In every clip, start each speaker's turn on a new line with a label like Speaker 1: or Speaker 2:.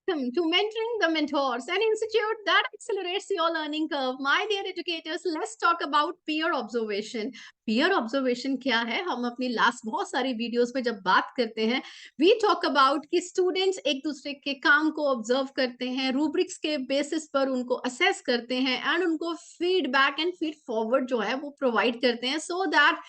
Speaker 1: Welcome to Mentoring the Mentors, an institute that accelerates your learning curve. My dear educators, let's talk about peer observation. Peer observation क्या है? हम अपनी last बहुत सारी videos में जब बात करते हैं, वी टॉक अबाउट कि स्टूडेंट्स एक दूसरे के काम को ऑब्जर्व करते हैं, रूब्रिक्स के बेसिस पर उनको असेस करते हैं एंड उनको फीडबैक एंड फीड फॉरवर्ड जो है वो प्रोवाइड करते हैं, so that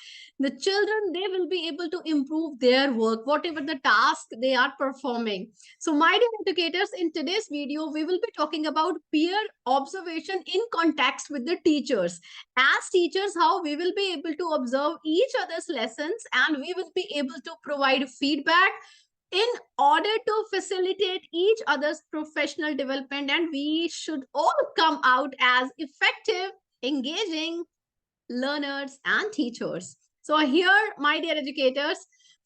Speaker 1: the children they will be able to improve their work, whatever the task they are performing. So my dear educators, in today's video we will be talking about peer observation in context with the teachers. As teachers, how we will be able to observe each other's lessons and we will be able to provide feedback in order to facilitate each other's professional development, and we should all come out as effective, engaging learners and teachers. So here, my dear educators,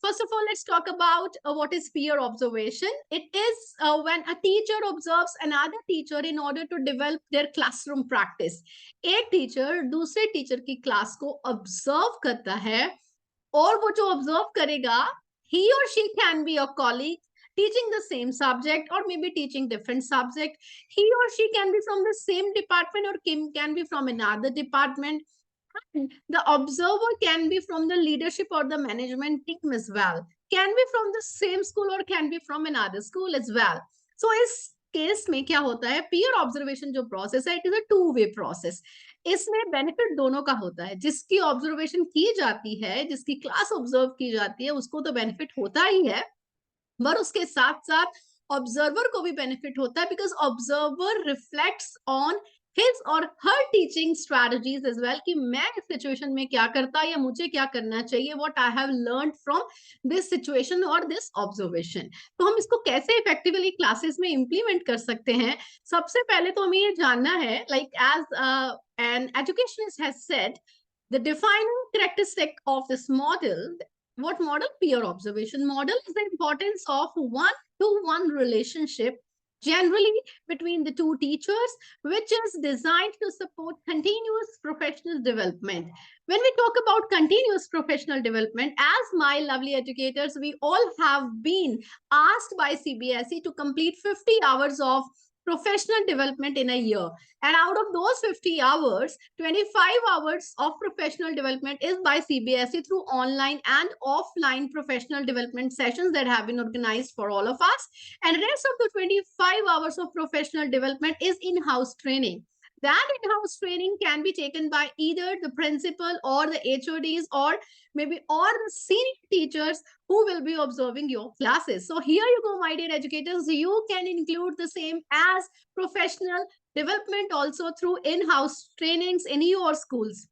Speaker 1: first of all, let's talk about what is peer observation. It is when a teacher observes another teacher in order to develop their classroom practice. एक teacher दूसरे teacher की class को observe करता है और वो जो observe करेगा, he or she can be a colleague teaching the same subject or maybe teaching different subject. He or she can be from the same department or can be from another department. The observer can be from the leadership or the management team as well, can be from the same school or can be from another school as well. So इस case में क्या होता है, peer observation जो process है, it is a two way process. इसमें benefit दोनों का होता है. जिसकी ऑब्जर्वेशन की जाती है, जिसकी क्लास ऑब्जर्व की जाती है, उसको तो बेनिफिट होता ही है, पर उसके साथ साथ ऑब्जर्वर को भी बेनिफिट होता है, because observer reflects on his और हर टीचिंग स्ट्रैटेजीज एज वेल, कि मैं इस सिचुएशन में क्या करता या मुझे क्या करना चाहिए, what I have learn from this situation और दिस ऑब्जर्वेशन. तो हम इसको कैसे इफेक्टिवली क्लासेस में इंप्लीमेंट कर सकते हैं? सबसे पहले तो हमें ये जानना है, like as an educationist has said, the defining characteristic of this model. What model? Peer observation model is the importance of one-to-one relationship, generally between the two teachers, which is designed to support continuous professional development. When we talk about continuous professional development, as my lovely educators, we all have been asked by CBSE to complete 50 hours of professional development in a year. And out of those 50 hours, 25 hours of professional development is by CBSE through online and offline professional development sessions that have been organized for all of us. And rest of the 25 hours of professional development is in-house training. That in-house training can be taken by either the principal or the HODs or maybe or the senior teachers who will be observing your classes. So here you go, my dear educators. You can include the same as professional development also through in-house trainings in your schools.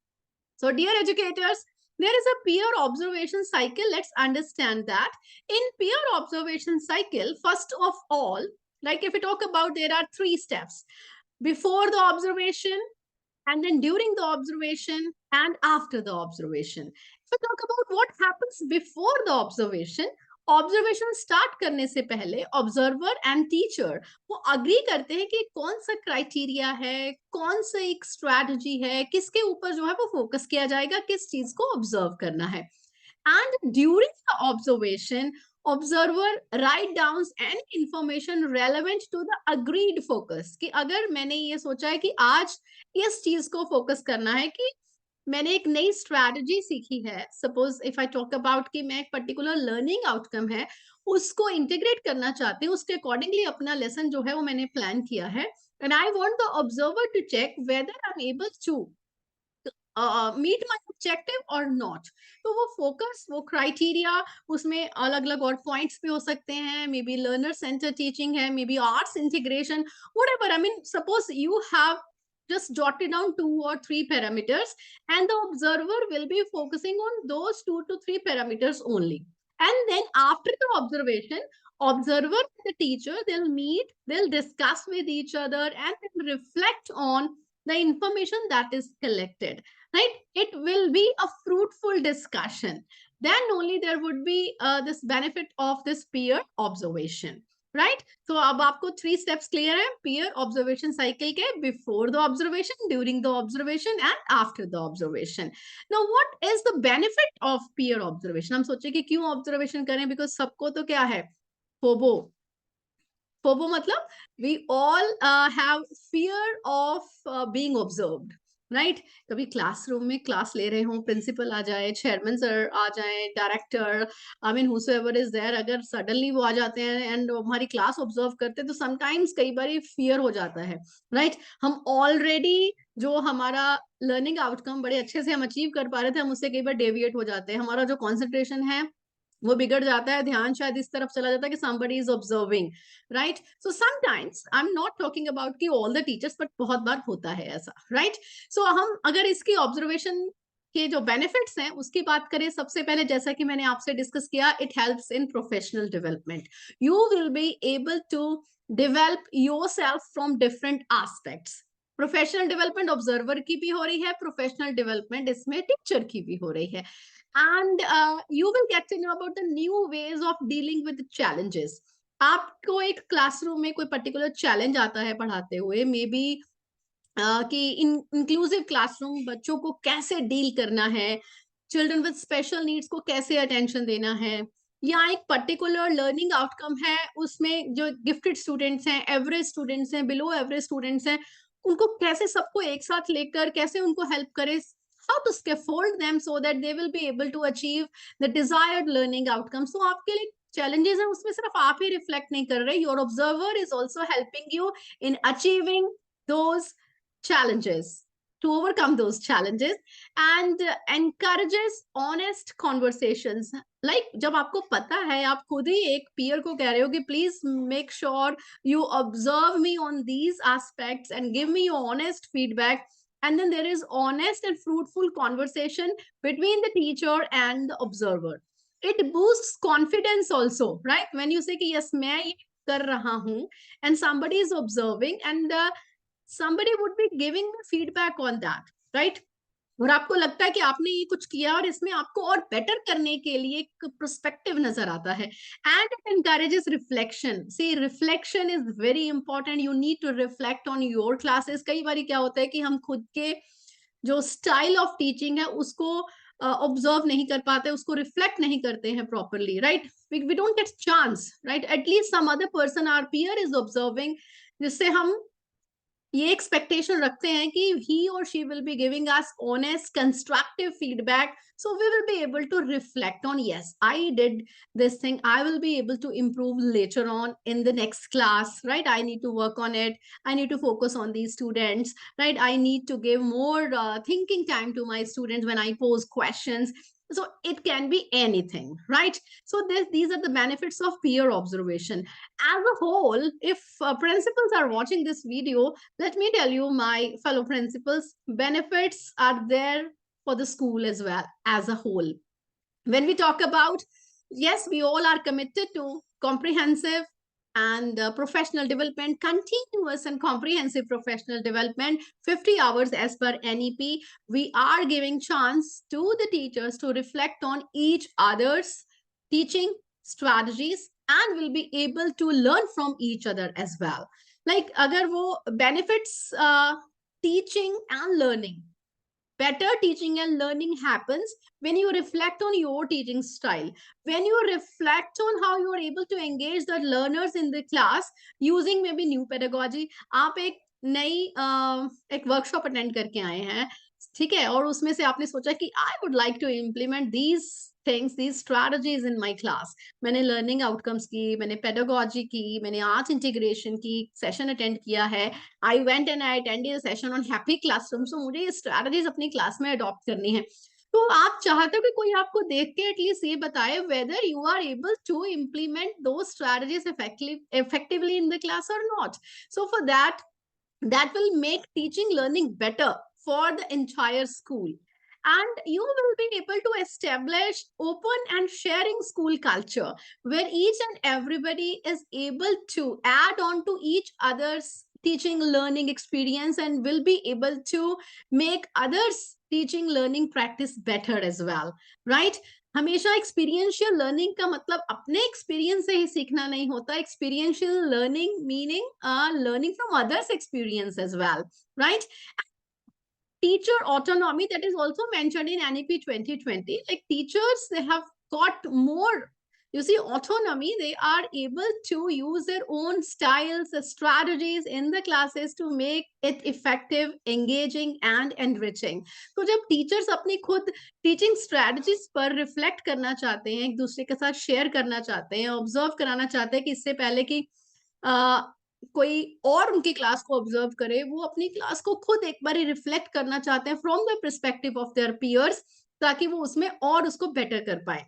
Speaker 1: So dear educators, there is a peer observation cycle. Let's understand that. In peer observation cycle, first of all, like if we talk about, there are 3 steps: before the observation, and then during the observation, and after the observation. If we talk about what happens before the observation, observation start करने से पहले observer and teacher वो agree करते हैं कि कौन सा criteria है, कौन सा एक स्ट्रैटेजी है, किसके ऊपर जो है वो फोकस किया जाएगा, किस चीज को ऑब्जर्व करना है. And during the observation, observer write down any information relevant to the agreed focus. कि अगर मैंने ये सोचा है कि आज इस चीज को फोकस करना है, कि मैंने एक नई स्ट्रैटेजी सीखी है, suppose if I talk about कि मैं एक पर्टिकुलर लर्निंग आउटकम है उसको इंटीग्रेट करना चाहती हूँ, उसके अकॉर्डिंगली अपना लेसन जो है वो मैंने प्लान किया है, and I want the observer to check whether I am able to meet my objective और नॉट. तो वो फोकस, वो क्राइटेरिया, उसमें अलग अलग और पॉइंट्स भी हो सकते हैं, maybe learner centre teaching है, maybe arts integration, whatever. I mean suppose you have just jotted down 2 or 3 parameters, and the observer will be focusing on those 2 to 3 parameters only. And then after the observation, observer and the teacher, they'll meet, they'll discuss with each other and then reflect on the information that is collected, right? It will be a fruitful discussion. Then only there would be this benefit of this peer observation, right? So अब आपको 3 steps clear है peer observation cycle के, before the observation, during the observation and after the observation. Now what is the benefit of peer observation? हम सोचे कि क्यों observation करें, because सबको तो क्या है, फोबो FOMO मतलब we all have fear of being observed, right? कभी क्लासरूम में क्लास ले रहे हो, प्रिंसिपल आ जाए, चेयरमैन सर आ जाए, director, I mean whosoever is there, अगर सडनली वो आ जाते हैं एंड हमारी क्लास ऑब्जर्व करते हैं तो समटाइम्स कई बार फियर हो जाता है, राइट? हम ऑलरेडी जो हमारा लर्निंग आउटकम बड़े अच्छे से हम अचीव कर पा रहे थे, हम उससे कई बार डेविएट हो जाते हैं, हमारा जो कॉन्सेंट्रेशन है वो बिगड़ जाता है, ध्यान शायद इस तरफ चला जाता है कि somebody is observing, right? So sometimes I'm not talking about कि all the teachers, but बहुत बार होता है ऐसा, right? So हम अगर इसकी observation के जो benefits हैं उसकी बात करें, सबसे पहले जैसा कि मैंने आपसे डिस्कस किया, it helps in professional development. You will be able to develop yourself from different aspects. Professional development observer की भी हो रही है, प्रोफेशनल डेवलपमेंट इसमें टीचर की भी हो रही है, and you will get to know about the new ways of dealing with challenges. आपको एक क्लासरूम में कोई पर्टिकुलर चैलेंज आता है पढ़ाते हुए, मे बी कि इंक्लूसिव क्लासरूम, बच्चों को कैसे डील करना है, चिल्ड्रन विद स्पेशल नीड्स को कैसे अटेंशन देना है, या एक पर्टिकुलर लर्निंग आउटकम है, उसमें जो गिफ्टेड स्टूडेंट्स हैं, एवरेज स्टूडेंट्स हैं, बिलो एवरेज स्टूडेंट्स हैं, उनको कैसे सबको एक साथ लेकर कैसे उनको हेल्प करें, how to scaffold them so that they will be able to achieve the desired learning outcome. So आपके लिए challenges हैं, उसमें सिर्फ आप ही reflect नहीं कर रहे, your observer is also helping you in achieving those challenges, to overcome those challenges, and encourages honest conversations. Like जब आपको पता है, आप खुद ही एक peer को कह रहे हो कि please make sure you observe me on these aspects and give me your honest feedback, and then there is honest and fruitful conversation between the teacher and the observer. It boosts confidence also, right? When you say कि yes मैं ये कर रहा हूँ and somebody is observing and somebody would be giving me feedback on that, right? और आपको लगता है कि आपने ये कुछ किया और इसमें आपको और बेटर करने के लिए एक पर्सपेक्टिव नजर आता है, and it encourages reflection. See, reflection is very important. You need to reflect on your classes. कई बार क्या होता है कि हम खुद के जो स्टाइल ऑफ टीचिंग है उसको ऑब्जर्व नहीं कर पाते, उसको रिफ्लेक्ट नहीं करते हैं properly, right? We don't get chance, right? At least some other person, our peer is observing, जिससे हम ये एक्सपेक्टेशन रखते हैं कि he or she will be giving us honest constructive feedback, so we will be able to reflect on, yes, I did this thing, I will be able to improve later on in the next class, right? I need to work on it, I need to focus on these students, right? I need to give more thinking time to my students when I pose questions. So it can be anything, right? So these are the benefits of peer observation. As a whole, if principals are watching this video, let me tell you, my fellow principals, benefits are there for the school as well as a whole. When we talk about, yes, we all are committed to comprehensive and professional development, continuous and comprehensive professional development, 50 hours as per NEP. We are giving chance to the teachers to reflect on each other's teaching strategies and will be able to learn from each other as well. Like agar wo benefits teaching and learning, better teaching and learning happens when you reflect on your teaching style, when you reflect on how you are able to engage the learners in the class using maybe new pedagogy. आप एक नई एक workshop attend करके आए हैं, ठीक है, और उसमें से आपने सोचा कि I would like to implement these things, these strategies in my class. मैंने लर्निंग आउटकम्स की, मैंने पेडागोजी की, मैंने आर्ट इंटीग्रेशन की सेशन अटेंड किया है, I went and I attended a session on happy classroom. So मुझे ये स्ट्रैटेजीज अपनी क्लास में अडॉप्ट करनी है. तो आप चाहते हो कि कोई आपको देख के एटलीस्ट ये बताए whether you are able to implement दो strategies effectively in the class or not. So for that will make teaching learning better for the entire school, and you will be able to establish open and sharing school culture where each and everybody is able to add on to each other's teaching learning experience and will be able to make others teaching learning practice better as well, right? हमेशा experiential learning का मतलब अपने experience से ही सीखना नहीं होता. Experiential learning meaning learning from others experience as well, right? Teacher autonomy, that is also mentioned in NEP 2020. Like teachers, they have got more, You see, autonomy, they are able to use their own styles, strategies in the classes to make it effective, engaging and enriching. तो जब teachers अपनी खुद teaching strategies पर reflect करना चाहते हैं, एक दूसरे के साथ शेयर करना चाहते हैं, ऑब्जर्व कराना चाहते हैं कि इससे पहले कि कोई और उनकी क्लास को ऑब्जर्व करे, वो अपनी क्लास को खुद एक बार रिफ्लेक्ट करना चाहते हैं from the perspective of their peers, ताकि वो उसमें और उसको बेटर कर पाए.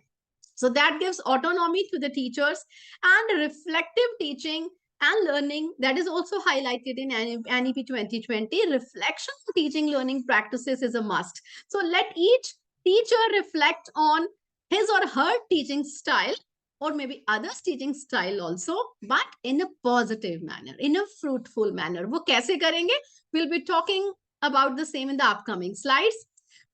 Speaker 1: So that gives autonomy to the teachers, and reflective teaching and learning, that is also highlighted in NEP 2020. Reflection on teaching learning practices is a must. So let each teacher reflect on his or her teaching style, or maybe others teaching style also, but in a positive manner, in a fruitful manner. वो कैसे करेंगे? We'll be talking about the same in the upcoming slides.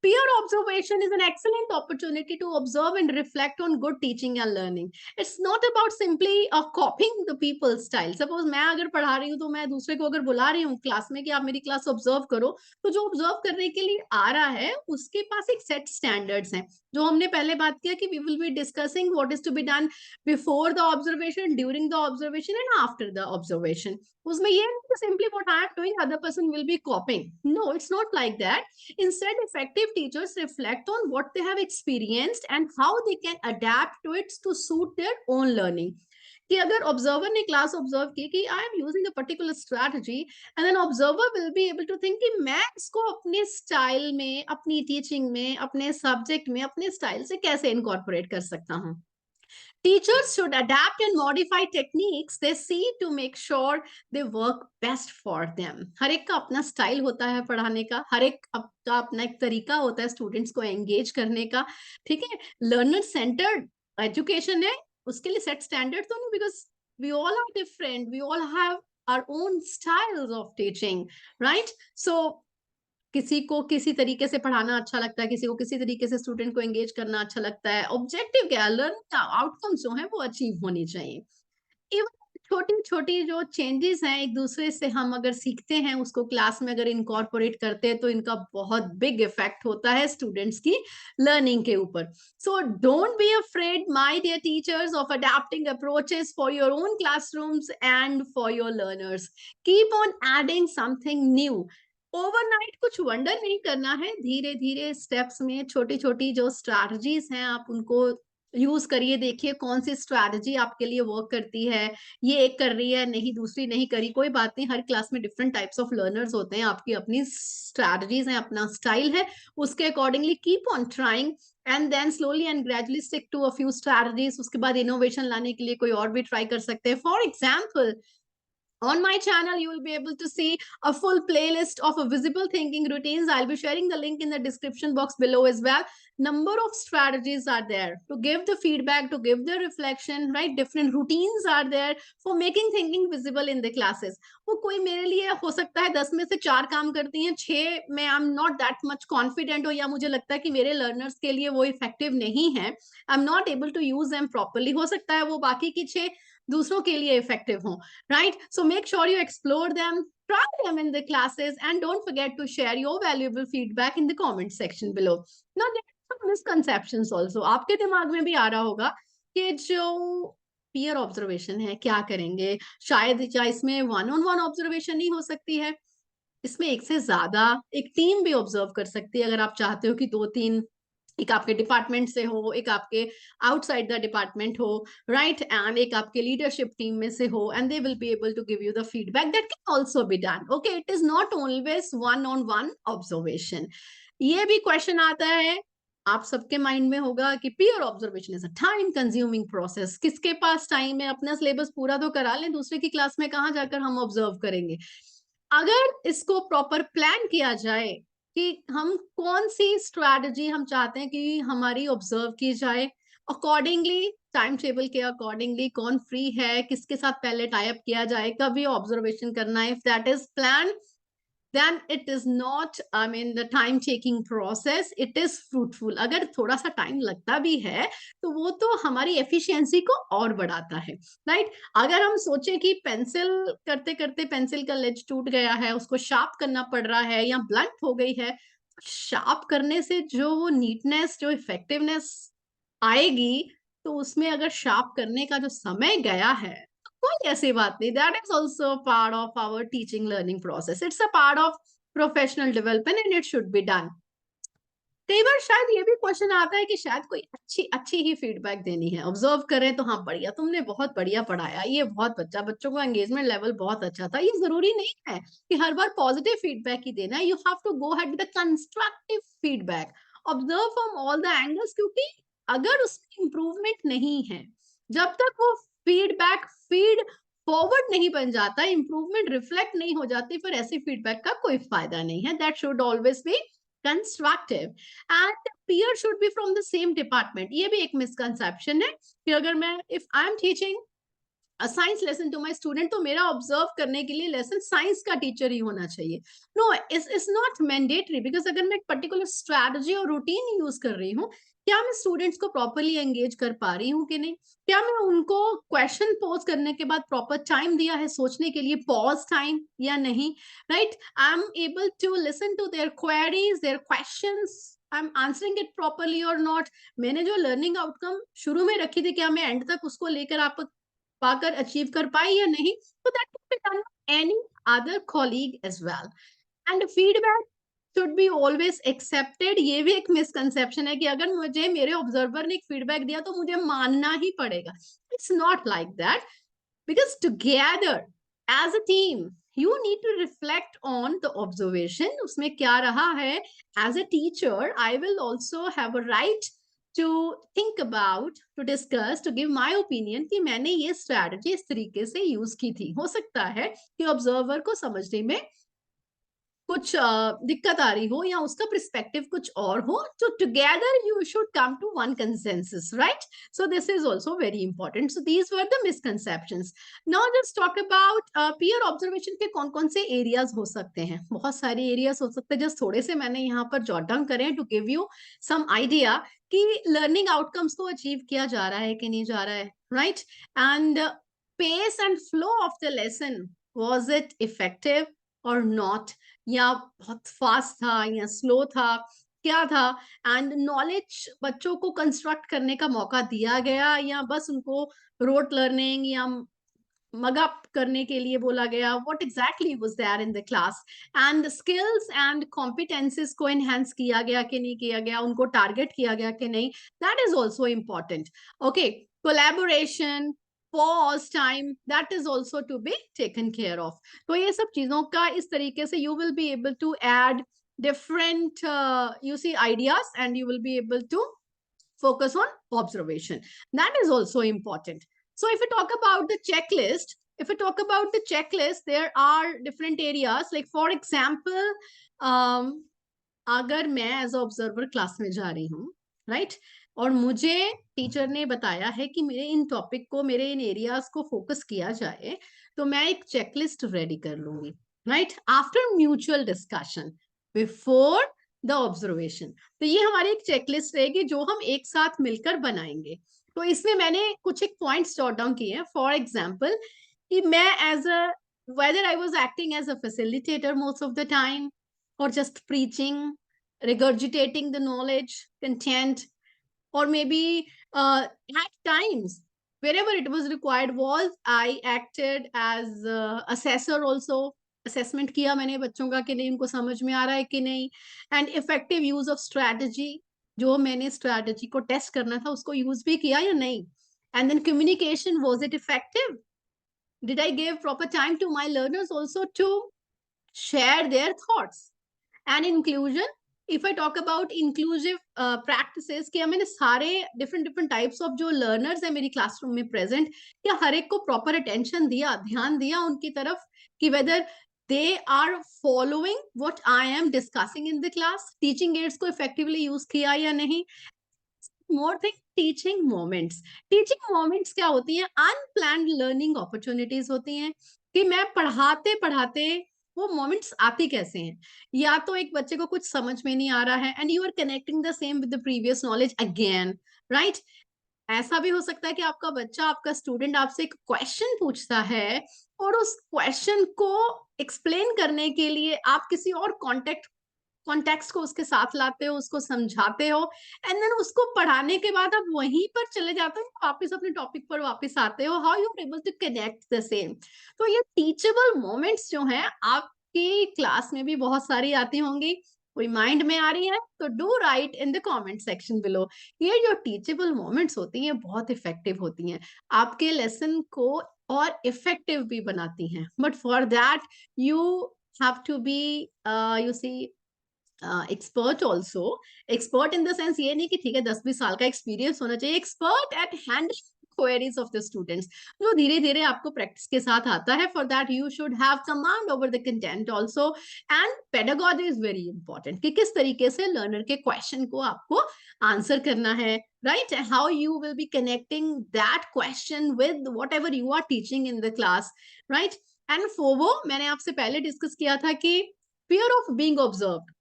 Speaker 1: Peer observation is an excellent opportunity to observe and reflect on good teaching and learning. It's not about simply copying the people's style. Suppose मैं अगर पढ़ा रही हूँ तो मैं दूसरे को अगर बुला रही हूँ क्लास में कि आप मेरी क्लास ऑब्जर्व करो, तो जो ऑब्जर्व करने के लिए आ रहा है उसके पास एक सेट स्टैंडर्ड्स हैं, जो हमने पहले बात किया कि we will be discussing what is to be done before the observation, during the observation and after the observation. उसमें ये नहीं कि simply what I am doing, other person will be copying. No, it's not like that. Instead, effective teachers reflect on what they have experienced and how they can adapt to it to suit their own learning. कि अगर observer ने class observe की कि I am using a particular strategy, and then observer will be able to think कि मैं इसको अपने style में, अपनी टीचिंग में, अपने सब्जेक्ट में, अपने स्टाइल से कैसे इनकॉर्पोरेट कर सकता हूँ. Teachers should adapt and modify techniques they see to make sure they work best for them. हर एक का अपना स्टाइल होता है पढ़ाने का, हर एक का अपना एक तरीका होता है स्टूडेंट्स को एंगेज करने का. ठीक है, लर्नर सेंटर्ड एजुकेशन है, उसके लिए सेट स्टैंडर्ड तो नहीं, because we all are different, we all have our own styles of teaching, right. So किसी को किसी तरीके से पढ़ाना अच्छा लगता है, किसी को किसी तरीके से स्टूडेंट को एंगेज करना अच्छा लगता है. ऑब्जेक्टिव क्या है, लर्निंग आउटकम्स जो है वो अचीव होनी चाहिए. इवन छोटी छोटी जो चेंजेस हैं एक दूसरे से हम अगर सीखते हैं, उसको क्लास में अगर इनकॉर्पोरेट करते हैं, तो इनका बहुत बिग इफेक्ट होता है स्टूडेंट्स की लर्निंग के ऊपर. So don't be afraid my dear teachers of adapting approaches for your own classrooms and for your learners. Keep on adding something new. Overnight कुछ वंडर नहीं करना है, धीरे धीरे स्टेप्स में छोटी छोटी जो स्ट्रैटेजीज हैं आप उनको यूज करिए. देखिए कौन सी स्ट्रैटेजी आपके लिए वर्क करती है. ये एक कर रही है, नहीं दूसरी नहीं करी, कोई बात नहीं. हर क्लास में डिफरेंट टाइप्स ऑफ लर्नर्स होते हैं, आपकी अपनी स्ट्रैटेजीज हैं, अपना स्टाइल है, उसके accordingly keep on trying and then slowly and gradually stick to a few strategies. उसके बाद इनोवेशन लाने के लिए कोई और भी ट्राई कर सकते हैं. For example, on my channel, you will be able to see a full playlist of visible thinking routines. I'll be sharing the link in the description box below as well. Number of strategies are there to give the feedback, to give the reflection, right? Different routines are there for making thinking visible in the classes. वो कोई मेरे लिए हो सकता है 10 में से 4 काम करती हैं, 6 में आई am not that much confident हो, या मुझे लगता है कि मेरे लर्नर्स के लिए वो इफेक्टिव नहीं है, I am not able to use them properly. हो सकता है वो बाकी की 6 दूसरों के लिए इफेक्टिव हो, right? So make sure you explore them, try them in the classes, and don't forget to share your valuable feedback in the comment section below. Now there are some misconceptions also. आपके दिमाग में भी आ रहा होगा कि जो peer observation है क्या करेंगे, शायद क्या इसमें one on one observation नहीं हो सकती है, इसमें एक से ज्यादा एक टीम भी ऑब्जर्व कर सकती है. अगर आप चाहते हो कि 2-3, एक आपके डिपार्टमेंट से हो, एक आपके आउटसाइड द डिपार्टमेंट हो, राइट, एंड एक आपके लीडरशिप टीम में से हो, and they will be able to give you the feedback. That can also be done. Okay, it is not always one on one observation. ये भी question आता है आप सबके माइंड में होगा कि peer observation is a time consuming process. किसके पास टाइम है, अपना सिलेबस पूरा तो करा लें, दूसरे की क्लास में कहाँ जाकर हम ऑब्जर्व करेंगे. अगर इसको प्रॉपर प्लान किया जाए कि हम कौन सी स्ट्रैटेजी हम चाहते हैं कि हमारी ऑब्जर्व की जाए, अकॉर्डिंगली टाइम टेबल के अकॉर्डिंगली कौन फ्री है, किसके साथ पहले टाई अप किया जाए, कभी ऑब्जर्वेशन करना है, if that is plan, then it is not, I mean, the time taking process, it is fruitful. अगर थोड़ा सा टाइम लगता भी है तो वो तो हमारी एफिशिएंसी को और बढ़ाता है, राइट. अगर हम सोचें कि पेंसिल करते करते पेंसिल का लेज टूट गया है, उसको शार्प करना पड़ रहा है या ब्लंट हो गई है, शार्प करने से जो वो नीटनेस, जो इफेक्टिवनेस आएगी, तो उसमें अगर शार्प करने का जो समय गया है तो कोई ऐसी बात नहीं, that is also part of our teaching learning process, it's a part of professional development and it should be done. कई बार शायद ये भी क्वेश्चन आता है कि शायद कोई अच्छी अच्छी ही फीडबैक देनी है, ऑब्जर्व करें तो हाँ बढ़िया, तुमने बहुत बढ़िया पढ़ाया, ये बहुत अच्छा, बच्चों का एंगेजमेंट लेवल बहुत अच्छा था। ये जरूरी नहीं है कि हर बार पॉजिटिव फीडबैक ही देना है, you have to go head with constructive feedback, observe from all the angles, क्योंकि अगर उसमें इंप्रूवमेंट नहीं है, जब तक वो फीडबैक फीड फॉरवर्ड नहीं बन जाता, इंप्रूवमेंट रिफ्लेक्ट नहीं हो जाती, फिर ऐसी फीडबैक का कोई फायदा नहीं है। That should always be constructive and peer should be from the same department। ये भी एक मिसकंसेप्शन है कि अगर मैं if I am teaching science lesson to my student तो मेरा ऑब्जर्व करने के लिए लेसन साइंस का टीचर ही होना चाहिए। No, it's not mandatory, because अगर मैं एक पर्टिकुलर स्ट्रैटेजी और रूटीन यूज कर रही हूँ, क्या मैं स्टूडेंट्स को प्रॉपरली एंगेज कर पा रही हूँ कि नहीं, क्या मैं उनको क्वेश्चन पोज करने के बाद प्रॉपर टाइम दिया है सोचने के लिए, पॉज टाइम या नहीं, right, I am able to listen to their queries, their questions, I am answering it properly और नॉट, मैंने जो लर्निंग आउटकम शुरू में रखी थी क्या मैं एंड तक उसको लेकर आप पाकर अचीव कर पाई या नहीं, तो that can be done any other colleague as well. And feedback should be always accepted. ये भी एक मिसकंसेप्शन है कि अगर मुझे मेरे ऑब्जर्वर ने एक फीडबैक दिया तो मुझे मानना ही पड़ेगा, it's not like that, because together as a team you need to reflect on the observation उसमें क्या रहा है। as a teacher I will also have a right to think about, to discuss, to give my opinion कि मैंने ये strategy इस तरीके से यूज की थी, हो सकता है कि ऑब्जर्वर को समझने में कुछ दिक्कत आ रही हो या उसका पर्सपेक्टिव कुछ और हो, तो together you should come to one consensus, right. So this is also very important. So these were the misconceptions. Now just talk about peer observation के कौन कौन से एरियाज हो सकते हैं। बहुत सारे एरियाज हो सकते हैं, जस्ट थोड़े से मैंने यहाँ पर जॉट डाउन करे to give you some idea कि लर्निंग आउटकम्स को अचीव किया जा रहा है कि नहीं जा रहा है, right. And pace and flow of the lesson, was it effective और नॉट, या बहुत फास्ट था या स्लो था, क्या था। एंड नॉलेज बच्चों को कंस्ट्रक्ट करने का मौका दिया गया या बस उनको रोट लर्निंग या मग अप करने के लिए बोला गया, what exactly was there in the class. And skills and competences को एनहेंस किया गया कि नहीं किया गया, उनको टारगेट किया गया कि नहीं, that is also important. Okay, collaboration, pause time, that is also to be taken care of। तो ये सब चीजों का इस तरीके से you will be able to add different you see ideas and you will be able to focus on observation, that is also important। So if we talk about the checklist, there are different areas, like for example अगर मैं as a observer class में जा रही हूँ, right, और मुझे teacher ने बताया है कि मेरे इन टॉपिक को, मेरे इन एरियाज को फोकस किया जाए, तो मैं एक चेकलिस्ट रेडी कर लूंगी, right, after mutual discussion before the observation. तो ये हमारी एक चेकलिस्ट रहेगी जो हम एक साथ मिलकर बनाएंगे। तो इसमें मैंने कुछ एक पॉइंट्स जॉट डाउन किए हैं। फॉर एग्जाम्पल कि मैं as a whether I was acting as a facilitator most of the time or just preaching, regurgitating the knowledge, content, or maybe at times, wherever it was required, was I acted as assessor also। assessment किया मैंने बच्चों का कि नहीं, उनको समझ में आ रहा है कि नहीं। And effective use of strategy, जो मैंने स्ट्रैटेजी को टेस्ट करना था उसको यूज भी किया या नहीं। And then communication, was it effective? Did I give proper time to my learners also to share their thoughts? And inclusion, if I talk about inclusive practices, कि मैंने सारे different types of जो learners है मेरी classroom में present, क्या हर एक को proper attention दिया, ध्यान दिया उनकी तरफ, कि whether they are following what I am discussing in the class, teaching aids को effectively use किया या नहीं। More thing, teaching moments. Teaching moments क्या होती हैं? अनप्लान्ड लर्निंग अपॉर्चुनिटीज होती हैं कि मैं पढ़ाते पढ़ाते वो मोमेंट्स आती कैसे हैं, या तो एक बच्चे को कुछ समझ में नहीं आ रहा है and you are connecting the same with the previous knowledge again, right. ऐसा भी हो सकता है कि आपका बच्चा, आपका स्टूडेंट आपसे एक क्वेश्चन पूछता है और उस क्वेश्चन को एक्सप्लेन करने के लिए आप किसी और कॉन्टेक्ट कॉन्टेक्स्ट को उसके साथ लाते हो, उसको समझाते हो, एंड देन उसको पढ़ाने के बाद आप वहीं पर चले जाते हो, वापस अपने टॉपिक पर वापस आते हो, how you are able to connect the same. तो ये टीचेबल मोमेंट्स जो हैं आपकी क्लास में भी बहुत सारी आती होंगी, कोई माइंड में आ रही है तो do right in the comment section below. ये जो टीचेबल मोमेंट्स होती हैं बहुत इफेक्टिव होती हैं, आपके लेसन को और इफेक्टिव भी बनाती हैं, but for that you have to be you see expert also. Expert in the sense ये नहीं कि ठीक है 10-20 साल का एक्सपीरियंस होना चाहिए, expert at handling queries of the students, जो धीरे धीरे आपको प्रैक्टिस के साथ आता है। For that you should have command over the content also, and pedagogy is very important कि किस तरीके से लर्नर के क्वेश्चन को आपको आंसर करना है, right, how you will be connecting that question with whatever you are teaching in the class, right. And फोवो मैंने आपसे पहले डिस्कस किया था कि फियर ऑफ बीइंग ऑब्जर्व्ड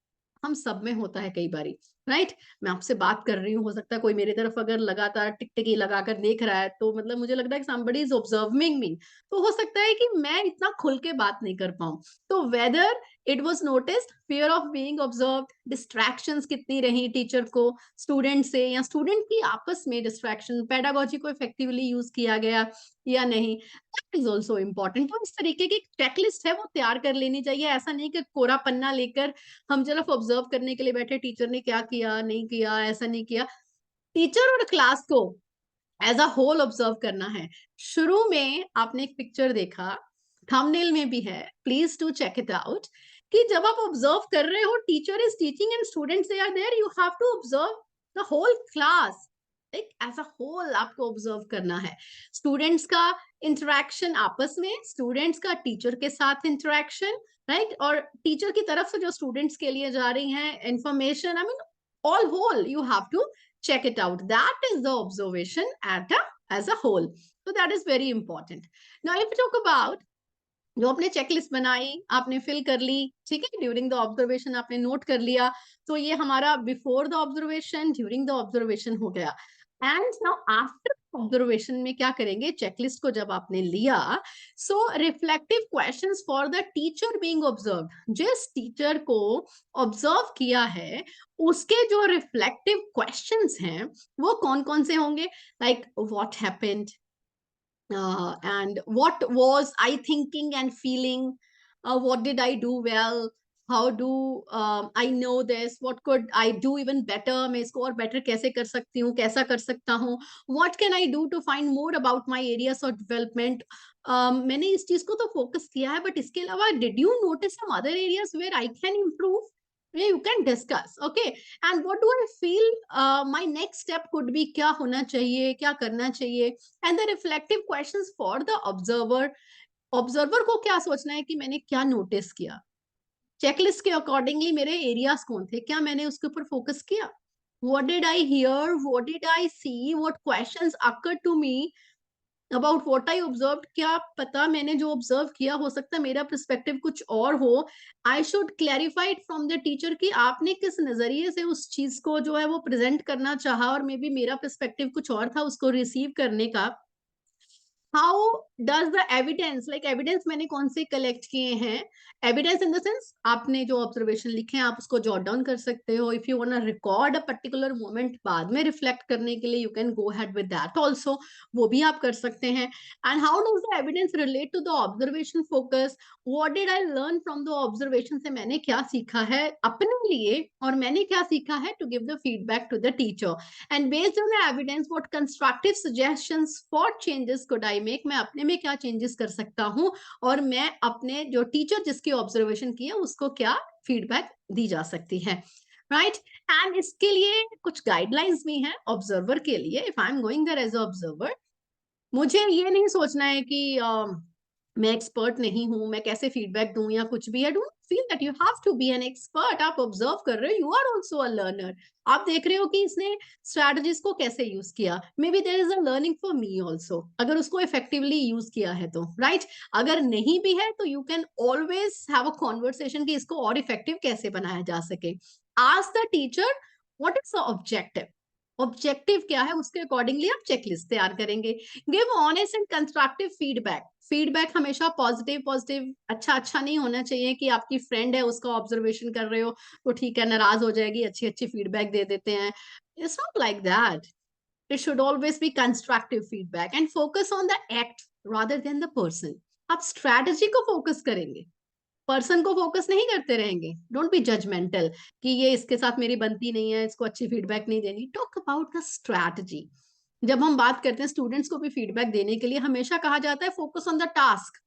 Speaker 1: हम सब में होता है कई बारी, राइट। मैं आपसे बात कर रही हूँ, हो सकता है कोई मेरी तरफ अगर लगातार टिकटिकी लगाकर देख रहा है तो मतलब मुझे लग रहा है कि somebody is observing me, तो हो सकता है कि मैं इतना खुल के बात नहीं कर पाऊं। तो whether it was noticed fear of being observed, distractions कितनी रही टीचर को स्टूडेंट से, या स्टूडेंट की आपस में डिस्ट्रैक्शन, पेडागोजी को इफेक्टिवली यूज किया गया या नहीं, दैट इज ऑल्सो इम्पोर्टेंट। तो इस तरीके की चेकलिस्ट है वो तैयार कर लेनी चाहिए। ऐसा नहीं कि कोरा पन्ना लेकर हम सिर्फ ऑब्जर्व करने के लिए बैठे, टीचर ने क्या किया नहीं किया, ऐसा नहीं किया। टीचर और क्लास को एज अ होल ऑब्जर्व करना है। शुरू में आपने एक पिक्चर देखा, थंबनेल में भी है, please to check it out, कि जब आप ऑब्जर्व कर रहे हो teacher is teaching and students they are there, you have to observe the whole class, like as a whole आपको ऑब्जर्व करना है। स्टूडेंट्स का इंटरेक्शन आपस में, स्टूडेंट्स का टीचर के साथ इंटरेक्शन, राइट, और टीचर की तरफ से जो स्टूडेंट्स के लिए जा रही है information, I mean all whole you have to check it out. That is the observation as a whole. So that is very important. Now if we talk about जो आपने चेकलिस्ट बनाई, आपने फिल कर ली, ठीक है, ड्यूरिंग द ऑब्जर्वेशन आपने note कर लिया, तो ये हमारा before the observation, during the observation हो गया। एंड नाउ आफ्टर ऑब्जर्वेशन में क्या करेंगे, चेकलिस्ट को जब आपने लिया, so reflective questions for the teacher being observed, जिस टीचर को ऑब्जर्व किया है उसके जो रिफ्लेक्टिव क्वेश्चंस हैं वो कौन कौन से होंगे, like what happened, and what was I thinking and feeling, what did I do well, how do I know this, what could I do even better, मैं इसको और better कैसे कर सकती हूँ, कैसा कर सकता हूँ, what can I do to find more about my areas of development। मैंने इस चीज को तो फोकस किया है, बट इसके अलावा did you notice some other areas where I can improve, you can discuss, okay, and what do I feel my next step could be, क्या होना चाहिए, क्या करना चाहिए, and the reflective questions for the observer, observer को क्या सोचना है कि मैंने क्या नोटिस किया, चेकलिस्ट के अकॉर्डिंगली मेरे एरियाज कौन थे, क्या मैंने उसके ऊपर फोकस किया, what did I hear, what did I see, what questions occurred to me about what I observe, क्या पता मैंने जो ऑब्जर्व किया हो सकता है मेरा पर्सपेक्टिव कुछ और हो, I should clarified from the teacher कि आपने किस नजरिए से उस चीज को जो है वो प्रेजेंट करना चाहा, और मे बी मेरा पर्सपेक्टिव कुछ और था उसको रिसीव करने का। How does the evidence, like evidence मैंने कौन से कलेक्ट किए हैं, एविडेंस इन द सेंस आपने जो ऑब्जर्वेशन लिखे हैं आप उसको जॉट डाउन कर सकते हो, if you want to record a particular moment बाद में रिफ्लेक्ट करने के लिए you can go head with that also, वो भी आप कर सकते हैं। And how does the evidence relate to the observation focus, what did I learn from the observation, से मैंने क्या सीखा है अपने लिए और मैंने क्या सीखा है to give the feedback to the teacher, and based on the evidence what constructive suggestions for changes could I make, मैं अपने में क्या चेंजेस कर सकता हूँ, और मैं अपने जो टीचर जिसकी ऑब्जर्वेशन की है उसको क्या फीडबैक दी जा सकती है, राइट। एंड इसके लिए कुछ गाइडलाइंस भी हैं ऑब्जर्वर के लिए। If I am going there as a observer, मुझे ये नहीं सोचना है कि मैं एक्सपर्ट नहीं हूं, मैं कैसे फीडबैक दूं या कुछ भी, I don't feel that you have to be an expert. आप ऑब्जर्व कर रहे हो, you are also a learner, आप देख रहे हो कि इसने स्ट्रैटेजीज को कैसे यूज किया, maybe there is a learning for me also, अगर उसको इफेक्टिवली यूज किया है तो, राइट। अगर नहीं भी है तो you can always have a conversation कि इसको और इफेक्टिव कैसे बनाया जा सके। Ask the teacher what is the objective, objective क्या है, उसके अकॉर्डिंगली आप चेकलिस्ट तैयार करेंगे। Give honest and constructive feedback. Feedback हमेशा पॉजिटिव पॉजिटिव, अच्छा अच्छा नहीं होना चाहिए कि आपकी फ्रेंड है उसका ऑब्जर्वेशन कर रहे हो तो ठीक है नाराज हो जाएगी, अच्छी अच्छी फीडबैक दे देते हैं। It's not like that. It should always be constructive feedback and focus on the act rather than the person. आप स्ट्रैटेजी को फोकस करेंगे, पर्सन को फोकस नहीं करते रहेंगे। डोंट बी जजमेंटल कि ये इसके साथ मेरी बनती नहीं है, इसको अच्छी फीडबैक नहीं देनी। Talk about the strategy. जब हम बात करते हैं स्टूडेंट्स को भी फीडबैक देने के लिए, हमेशा कहा जाता है focus on the task,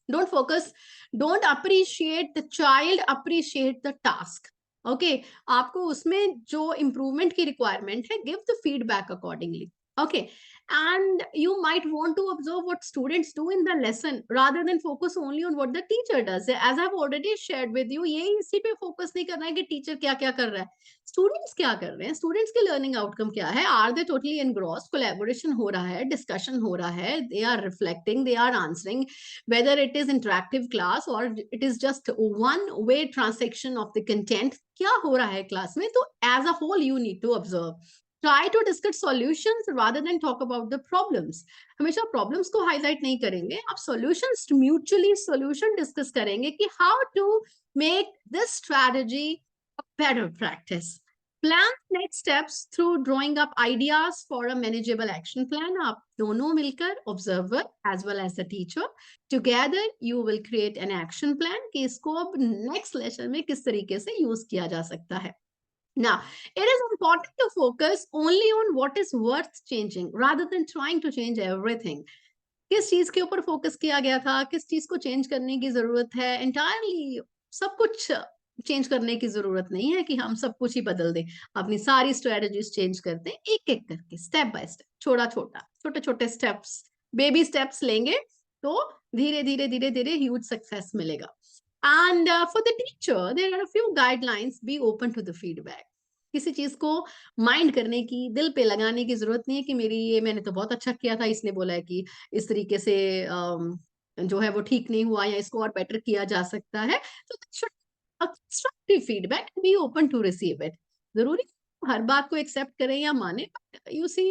Speaker 1: don't focus, don't appreciate the child, appreciate the task. Okay, आपको उसमें जो इम्प्रूवमेंट की रिक्वायरमेंट है, give the feedback accordingly. Okay, and you might want to observe what students do in the lesson rather than focus only on what the teacher does. As I've already shared with you, ये इसी पे focus नहीं करना है कि teacher क्या क्या कर रहा है, स्टूडेंट्स क्या कर रहे हैं, स्टूडेंट्स के लर्निंग आउटकम क्या है, are they totally engross, collaboration हो रहा है, डिस्कशन हो रहा है, they are reflecting, they are answering, whether it is interactive class और it is just one way transaction of the content, क्या हो रहा है क्लास में। तो as a whole you need to observe. Try to discuss solutions rather than talk about the problems. हमेशा problems को highlight नहीं करेंगे, आप सॉल्यूशंस, म्यूचुअली सॉल्यूशन डिस्कस करेंगे कि how to make this strategy a better practice. Plan next steps through drawing up ideas for a manageable action plan. आप दोनों मिलकर, observer as well as the teacher, together you will create an action plan कि इसको अब next lesson में किस तरीके से यूज किया जा सकता है। Now, it is important to focus only on what is worth changing rather than trying to change everything. किस चीज के ऊपर फोकस किया गया था, किस चीज को चेंज करने की जरूरत है, एंटायरली सब कुछ चेंज करने की जरूरत नहीं है कि हम सब कुछ ही बदल दें, अपनी सारी स्ट्रेटजीज चेंज कर दें। एक एक करके, स्टेप बाय स्टेप, छोटे छोटे स्टेप्स, बेबी स्टेप्स लेंगे तो धीरे धीरे धीरे धीरे ह्यूज सक्सेस मिलेगा। And for the teacher there are a few guidelines, be open to the feedback. किसी चीज को माइंड करने की, दिल पे लगाने की जरूरत नहीं है कि मेरी ये, मैंने तो बहुत अच्छा किया था, इसने बोला है कि इस तरीके से जो है वो ठीक नहीं हुआ या इसको और बेटर किया जा सकता है। तो constructive feedback, be open to receive it. जरूरी हर बात को एक्सेप्ट करें या माने, बट यू सी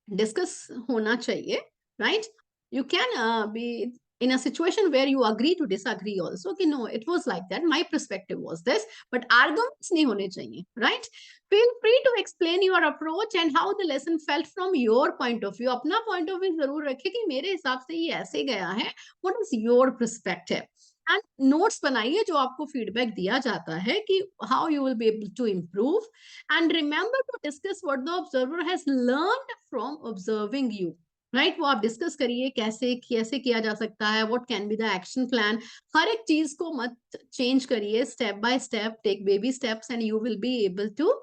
Speaker 1: डिस्कस होना चाहिए, right? You can be in a situation where you agree to disagree also, कि no, it was like that, my perspective was this, but arguments नहीं होने चाहिए, right? Feel free to explain your approach and how the lesson felt from your point of view. अपना point of view जरूर रखिए कि मेरे हिसाब से ये ऐसे गया है, what is your perspective? And notes बनाइए जो आपको feedback दिया जाता है कि how you will be able to improve, and remember to discuss what the observer has learned from observing you. Right, वो आप डिस्कस करिए कैसे कैसे किया जा सकता है, what can be the action plan. हर एक चीज को मत चेंज करिए, step by step, take baby steps and you will be able to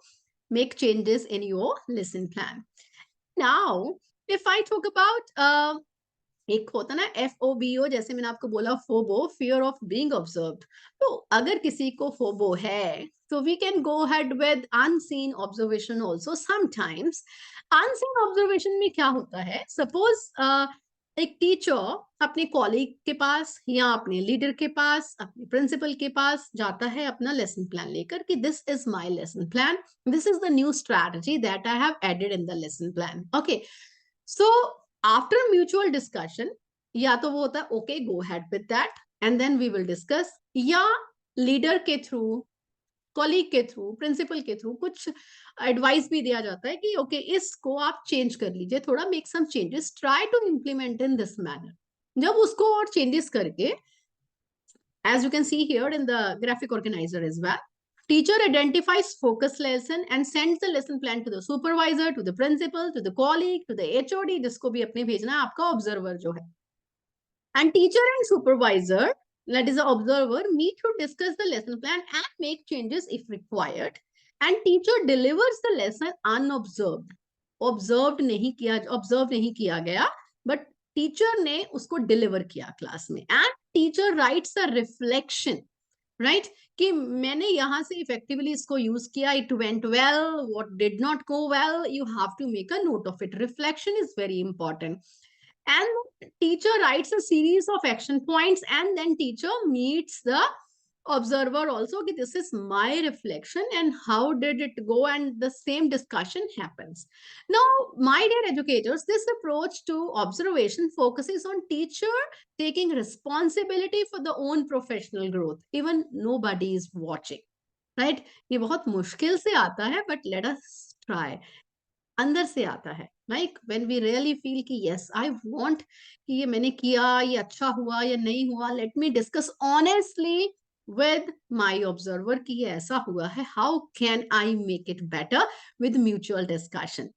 Speaker 1: make changes in your lesson plan. Now if I talk about एक होता ना FOBO, जैसे मैंने आपको बोला FOBO, fear of being observed. तो अगर किसी को फोबो है तो we can go head with unseen observation also. Sometimes unseen observation में क्या होता है, सपोज एक टीचर अपने कॉलीग के पास या अपने लीडर के पास, अपने प्रिंसिपल के पास जाता है अपना लेसन प्लान लेकर कि this is my lesson plan, this is the new strategy that I have added in the lesson plan. Okay, so after mutual discussion, या तो वो होता है okay go head with that and then we will discuss, या leader के थ्रू, colleague के थ्रू, प्रिंसिपल के थ्रू कुछ एडवाइस भी दिया जाता है कि ओके इसको आप चेंज कर लीजिए, थोड़ा make some changes, try to implement in this manner. जब उसको और चेंजेस करके, as you can see here in the graphic organizer as well, teacher identifies focus lesson and sends the lesson plan to the supervisor, to the principal, to the colleague, to the HOD, जिसको भी अपने भेजना है, आपका observer जो है। And teacher and supervisor, that is the observer, meet to discuss the lesson plan and make changes if required. And teacher delivers the lesson unobserved. Observed नहीं किया, observed नहीं किया गया, but टीचर ने उसको डिलीवर किया क्लास में। And teacher writes a reflection, right, कि मैंने यहाँ से इफेक्टिवली इसको यूज किया, it went well, what did not go well, you have to make a note of it. Reflection is very important. And teacher writes a series of action points and then teacher meets the observer also कि this is my reflection and how did it go, and the same discussion happens. Now, my dear educators, this approach to observation focuses on teacher taking responsibility for the own professional growth even nobody is watching, right? ये बहुत मुश्किल से आता है, but let us try. अंदर से आता है, like when we really feel कि यस आई वांट कि ये मैंने किया, ये अच्छा हुआ या नहीं हुआ, let me discuss honestly with my observer कि ये ऐसा हुआ है, how can I make it better, with mutual discussion.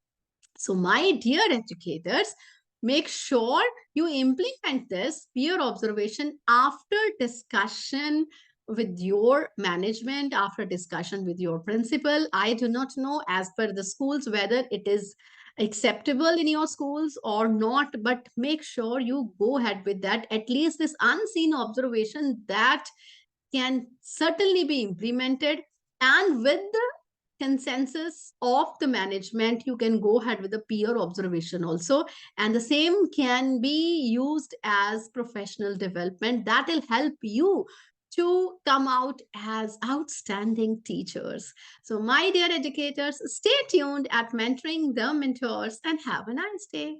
Speaker 1: So my dear educators, make sure you implement this peer observation after discussion with your management, after discussion with your principal. I do not know as per the schools whether it is acceptable in your schools or not, but make sure you go ahead with that. At least this unseen observation that can certainly be implemented, and with the consensus of the management you can go ahead with the peer observation also, and the same can be used as professional development that will help you to come out as outstanding teachers. So my dear educators, stay tuned at Mentoring the Mentors and have a nice day.